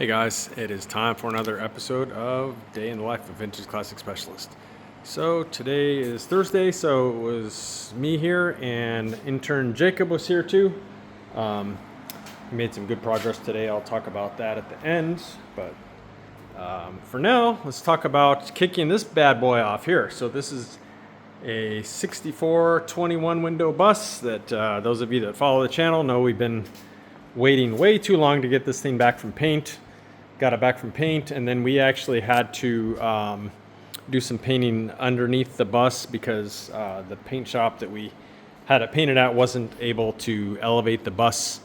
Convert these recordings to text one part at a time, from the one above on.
Hey guys, it is time for another episode of Day in the Life of Vintage Classic Specialist. So today is Thursday, so it was me here and intern Jacob was here too. We made some good progress today. I'll talk about that at the end, but for now, let's talk about kicking this bad boy off here. So this is a 6421 window bus that those of you that follow the channel know we've been waiting way too long to get this thing back from paint. Got it back from paint, and then we actually had to do some painting underneath the bus because the paint shop that we had it painted at wasn't able to elevate the bus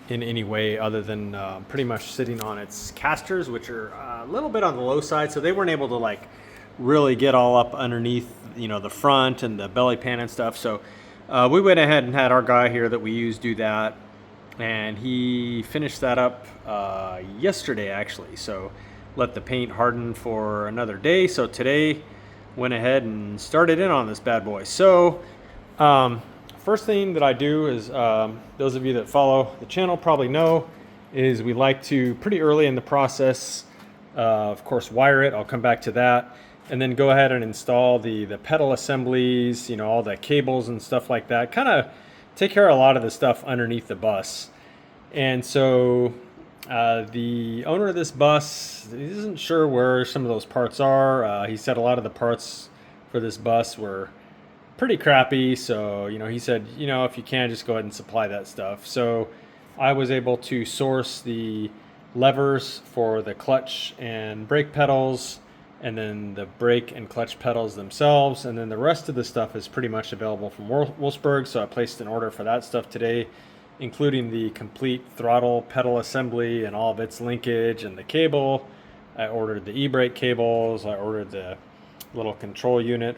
in any way other than pretty much sitting on its casters, which are a little bit on the low side, so they weren't able to like really get all up underneath, you know, the front and the belly pan and stuff. So we went ahead and had our guy here that we use do that, and he finished that up yesterday actually. So let the paint harden for another day. So today went ahead and started in on this bad boy. So first thing that I do is, those of you that follow the channel probably know, is we like to pretty early in the process, of course, wire it. I'll come back to that. And then go ahead and install the pedal assemblies, you know, all the cables and stuff like that. Kind of take care of a lot of the stuff underneath the bus. And so the owner of this bus, he isn't sure where some of those parts are. He said a lot of the parts for this bus were pretty crappy. So, you know, he said, you know, if you can, just go ahead and supply that stuff. So I was able to source the levers for the clutch and brake pedals, and then the brake and clutch pedals themselves. And then the rest of the stuff is pretty much available from Wolfsburg. So I placed an order for that stuff today, including the complete throttle pedal assembly and all of its linkage and the cable. I ordered the e-brake cables. I ordered the little control unit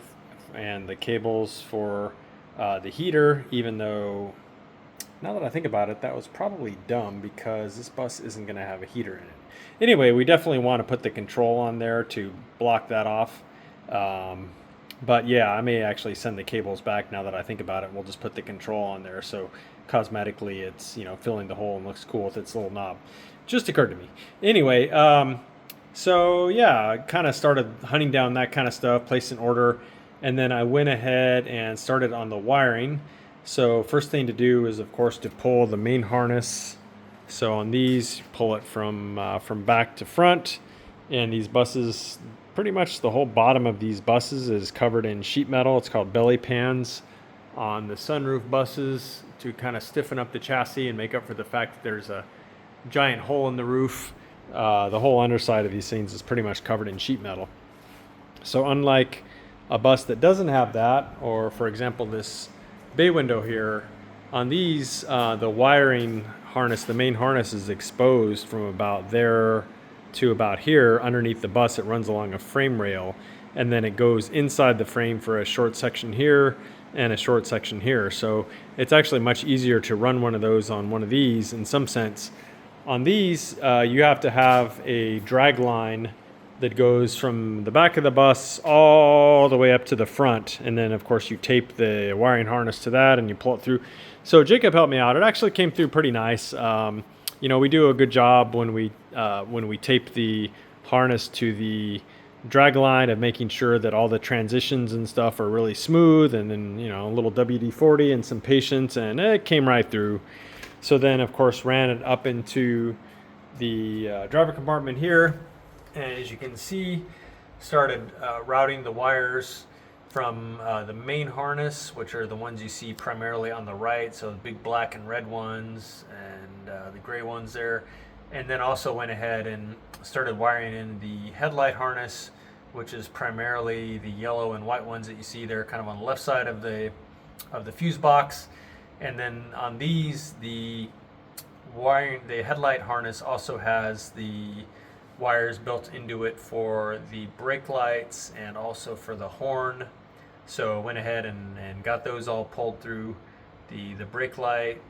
and the cables for the heater, even though, now that I think about it, that was probably dumb because this bus isn't going to have a heater in it. Anyway, we definitely want to put the control on there to block that off. But yeah, I may actually send the cables back now that I think about it. We'll just put the control on there, so cosmetically it's, you know, filling the hole and looks cool with its little knob. Just occurred to me. Anyway, so yeah, I kind of started hunting down that kind of stuff, placed an order, and then I went ahead and started on the wiring. So first thing to do is, of course, to pull the main harness. So on these, pull it from back to front, and these buses, pretty much the whole bottom of these buses is covered in sheet metal. It's called belly pans on the sunroof buses to kind of stiffen up the chassis and make up for the fact that there's a giant hole in the roof. The whole underside of these things is pretty much covered in sheet metal. So unlike a bus that doesn't have that, or for example this bay window here, on these the wiring harness, the main harness, is exposed from about there to about here underneath the bus. It runs along a frame rail, and then it goes inside the frame for a short section here and a short section here. So it's actually much easier to run one of those on one of these in some sense. On these, you have to have a drag line that goes from the back of the bus all the way up to the front, and then of course you tape the wiring harness to that and you pull it through. So Jacob helped me out. It actually came through pretty nice. You know, we do a good job when we tape the harness to the drag line of making sure that all the transitions and stuff are really smooth, and then, you know, a little WD-40 and some patience, and it came right through. So then of course ran it up into the driver compartment here, and as you can see, started routing the wires from the main harness, which are the ones you see primarily on the right, so the big black and red ones and the gray ones there. And then also went ahead and started wiring in the headlight harness, which is primarily the yellow and white ones that you see there kind of on the left side of the fuse box. And then on these, the wiring, the headlight harness also has the wires built into it for the brake lights and also for the horn. So went ahead and got those all pulled through. The brake light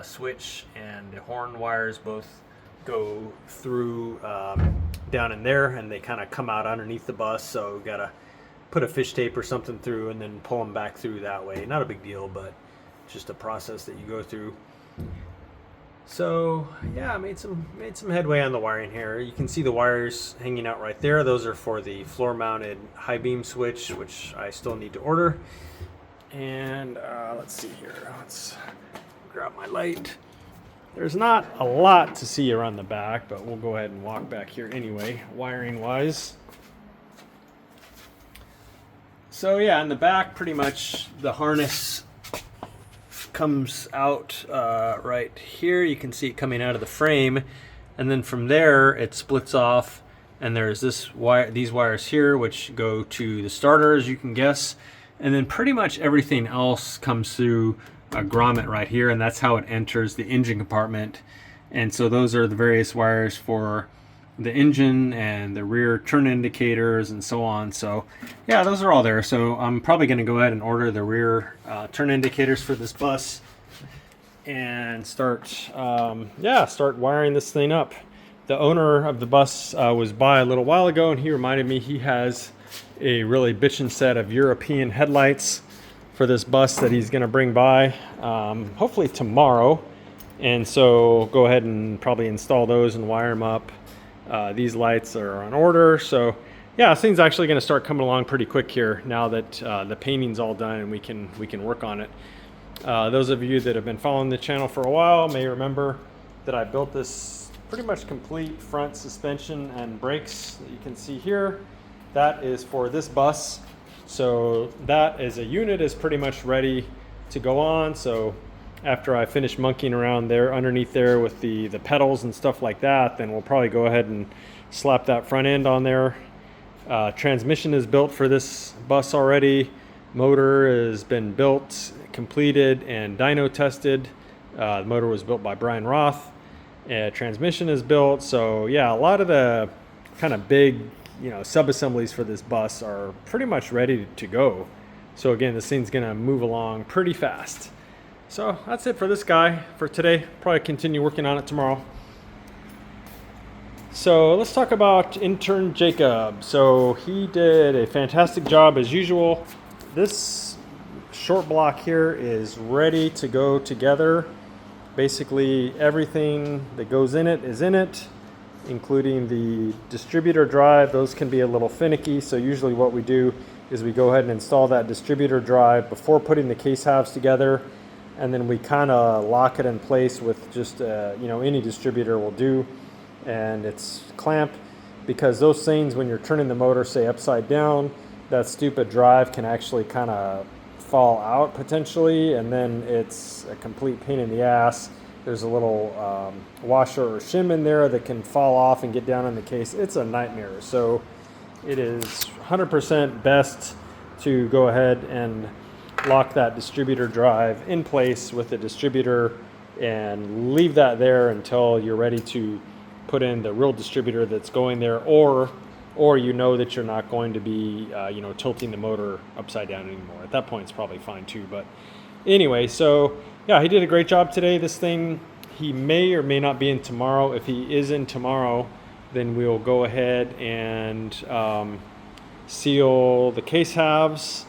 switch and the horn wires both go through down in there, and they kind of come out underneath the bus, so we gotta put a fish tape or something through and then pull them back through that way. Not a big deal, but just a process that you go through. So yeah, I made some headway on the wiring here. You can see the wires hanging out right there. Those are for the floor mounted high beam switch, which I still need to order. And let's see here. Let's grab my light. There's not a lot to see around the back, but we'll go ahead and walk back here anyway, wiring wise. So yeah, in the back, pretty much the harness comes out right here. You can see it coming out of the frame, and then from there it splits off, and there's this wire, these wires here, which go to the starter, as you can guess, and then pretty much everything else comes through a grommet right here, and that's how it enters the engine compartment. And so those are the various wires for the engine and the rear turn indicators and so on. So yeah, those are all there. So I'm probably going to go ahead and order the rear turn indicators for this bus and start wiring this thing up. The owner of the bus was by a little while ago, and he reminded me he has a really bitchin' set of European headlights for this bus that he's going to bring by hopefully tomorrow. And so go ahead and probably install those and wire them up. These lights are on order, so yeah, this thing's actually going to start coming along pretty quick here now that the painting's all done and we can work on it. Those of you that have been following the channel for a while may remember that I built this pretty much complete front suspension and brakes that you can see here. That is for this bus. So that as a unit is pretty much ready to go on. So after I finish monkeying around there underneath there with the pedals and stuff like that, then we'll probably go ahead and slap that front end on there. Transmission is built for this bus already. Motor has been built, completed, and dyno tested. The motor was built by Brian Roth. Transmission is built. So yeah, a lot of the kind of big sub-assemblies for this bus are pretty much ready to go. So again, this thing's gonna move along pretty fast. So that's it for this guy for today. Probably continue working on it tomorrow. So let's talk about intern Jacob. So he did a fantastic job as usual. This short block here is ready to go together. Basically everything that goes in it is in it, including the distributor drive. Those can be a little finicky, so usually what we do is we go ahead and install that distributor drive before putting the case halves together, and then we kind of lock it in place with just any distributor will do, and it's clamp, because those things, when you're turning the motor say upside down, that stupid drive can actually kind of fall out potentially, and then it's a complete pain in the ass. There's a little washer or shim in there that can fall off and get down in the case. It's a nightmare. So it is 100% best to go ahead and lock that distributor drive in place with the distributor and leave that there until you're ready to put in the real distributor that's going there, or that you're not going to be tilting the motor upside down anymore. At that point it's probably fine too. But anyway, so yeah, he did a great job today. This thing, he may or may not be in tomorrow. If he is in tomorrow, then we'll go ahead and seal the case halves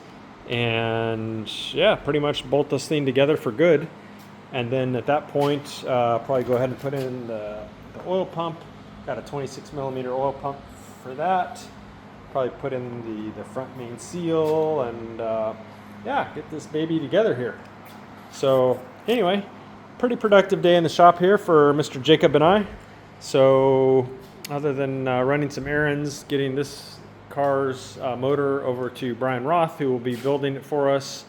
and yeah, pretty much bolt this thing together for good. And then at that point, probably go ahead and put in the oil pump. Got a 26 millimeter oil pump for that. Probably put in the front main seal and yeah, get this baby together here. So anyway, pretty productive day in the shop here for Mr. Jacob and I. So other than running some errands, getting this car's motor over to Brian Roth, who will be building it for us.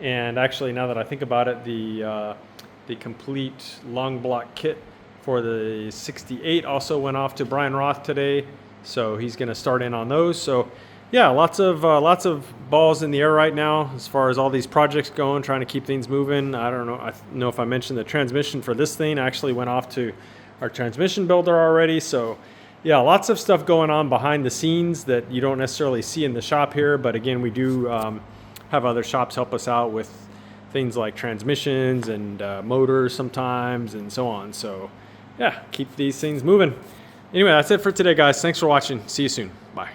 And actually, now that I think about it, the complete long block kit for the 68 also went off to Brian Roth today. So he's going to start in on those. So yeah, lots of balls in the air right now as far as all these projects going, trying to keep things moving. I don't know if I mentioned the transmission for this thing actually went off to our transmission builder already. So yeah, lots of stuff going on behind the scenes that you don't necessarily see in the shop here. But again, we do have other shops help us out with things like transmissions and motors sometimes and so on. So yeah, keep these things moving. Anyway, that's it for today, guys. Thanks for watching. See you soon. Bye.